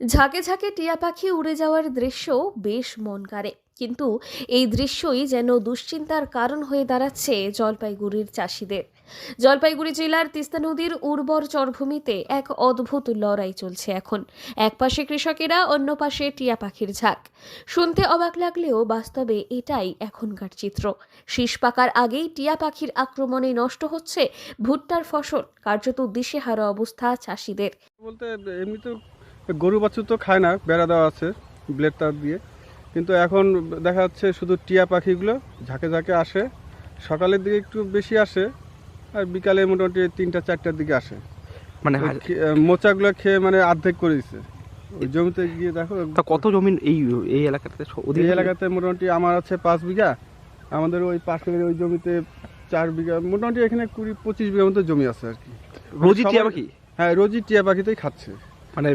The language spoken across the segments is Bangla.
ঝাঁকে ঝাঁকে টিয়া পাখি উড়ে যাওয়ার দৃশ্য বেশ মন কাড়ে, কিন্তু এই দৃশ্যই যেন দুশ্চিন্তার কারণ হয়ে দাঁড়াচ্ছে জলপাইগুড়ির চাষিদের। জলপাইগুড়ি জেলার তিস্তা নদীর উর্বর চরভূমিতে এক অদ্ভুত লড়াই চলছে এখন। এক পাশে কৃষকেরা, অন্য পাশে টিয়া পাখির ঝাঁক। শুনতে অবাক লাগলেও বাস্তবে এটাই এখনকার চিত্র। শীষ পাকার আগেই টিয়া পাখির আক্রমণে নষ্ট হচ্ছে ভুট্টার ফসল। কার্যত দিশেহারা অবস্থা চাষিদের। বলতে এমনি তো গরু বাছুর তো খায় না, বেড়া দেওয়া আছে ব্লেড তার দিয়ে, কিন্তু এখন দেখা যাচ্ছে শুধু টিয়া পাখিগুলো ঝাঁকে ঝাঁকে আসে। সকালের দিকে একটু বেশি আসে, আর বিকালে মোটামুটি 3টা-4টার দিকে আসে। মানে মোচাগুলো খেয়ে মানে অর্ধেক করে দিচ্ছে। ওই জমিতে গিয়ে দেখো তা কত জমি এই এই এলাকাতে এই এলাকাতে মোটামুটি আমার আছে 5 বিঘা, আমাদের ওই পাশের ওই জমিতে 4 বিঘা, মোটামুটি এখানে 20-25 বিঘা মতো জমি আছে আর কি। রোজই টিয়া পাখি? হ্যাঁ, রোজই টিয়া পাখিতেই খাচ্ছে। মানে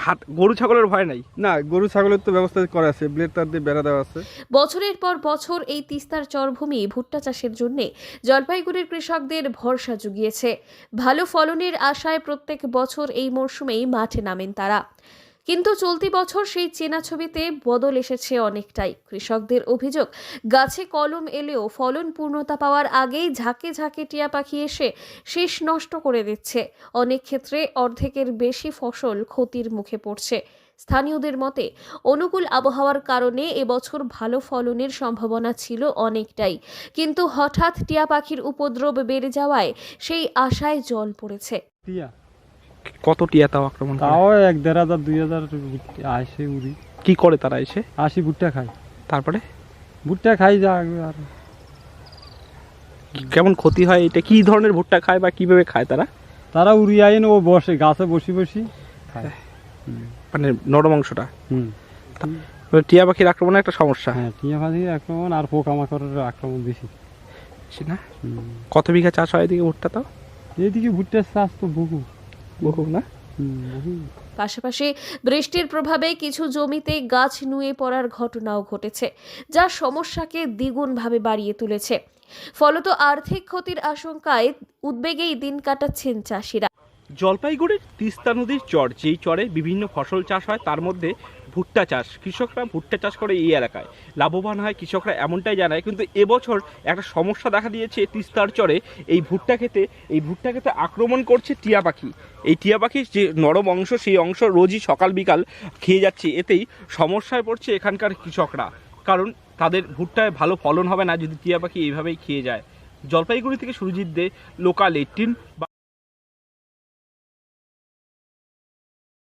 হাট গরু ছাগলের ভয় নাই? না, গরু ছাগলের তো ব্যবস্থা করা আছে, ব্লেড তার দিয়ে বেড়া দেওয়া আছে। বছরের পর বছর এই তিস্তার চরভূমি ভুট্টা চাষের জন্য জলপাইগুড়ির কৃষকদের ভরসা জুগিয়েছে। ভালো ফলনের আশায় প্রত্যেক বছর এই মরশুমেই মাঠে নামেন তারা। কিন্তু চলতি বছর সেই চেনা ছবিতে বদল এসেছে অনেকটাই। কৃষকদের অভিযোগ, গাছে কলম এলেও ফলন পূর্ণতা পাওয়ার আগেই ঝাঁকে ঝাঁকে টিয়া পাখি এসে শীষ নষ্ট করে দিচ্ছে। অনেক ক্ষেত্রে অর্ধেকের বেশি ফসল ক্ষতির মুখে পড়ছে। স্থানীয়দের মতে, অনুকূল আবহাওয়ার কারণে এবছর ভালো ফলনের সম্ভাবনা ছিল অনেকটাই, কিন্তু হঠাৎ টিয়া পাখির উপদ্রব বেড়ে যাওয়ায় সেই আশায় জল পড়েছে। টিয়া কত টিয়া তাও আক্রমণ করে? তাও 1,500-2,000 আসে উড়ি। কি করে তারা এসে? আসি ভুট্টা খাই, তারপরে ভুট্টা খাই যা। আর কেমন ক্ষতি হয়? এটা কি ধরনের ভুট্টা খায় বা কিভাবে খায় তারা? তারা উড়ি আইন ও বসে গাছে বসি বসি খায়। মানে নরম অংশটা। হুম, টিয়া পাখির আক্রমণে একটা সমস্যা। হ্যাঁ, টিয়া পাখির আক্রমণ আর পোকামাকড়ের আক্রমণ বেশি। না, কত বিঘা চাষ হয় এদিকে ভুট্টা? তাও এইদিকে ভুট্টার চাষ তো বহু বহু না? বহু। পাশাপাশি বৃষ্টির প্রভাবে কিছু জমিতে গাছ নুয়ে পড়ার ঘটনাও ঘটেছে, যা সমস্যাকে দ্বিগুণভাবে বাড়িয়ে তুলেছে। ফলত আর্থিক ক্ষতির আশঙ্কায় উদ্বেগেই দিন কাটাচ্ছেন চাষিরা। জলপাইগুড়ির তিস্তা নদীর চর, যেই চরে বিভিন্ন ফসল চাষ হয় তার মধ্যে ভুট্টা চাষ। কৃষকরা ভুট্টা চাষ করে এই এলাকায় লাভবান হয় কৃষকরা, এমনটাই জানায়। কিন্তু এবছর একটা সমস্যা দেখা দিয়েছে তিস্তার চরে। এই ভুট্টা খেতে আক্রমণ করছে টিয়া পাখি। এই টিয়া পাখির যে নরম অংশ, সেই অংশ রোজই সকাল বিকাল খেয়ে যাচ্ছে। এতেই সমস্যায় পড়ছে এখানকার কৃষকরা, কারণ তাদের ভুট্টায় ভালো ফলন হবে না যদি টিয়া পাখি এইভাবেই খেয়ে যায়। জলপাইগুড়ি থেকে সুরজিৎ দে, লোকাল 18।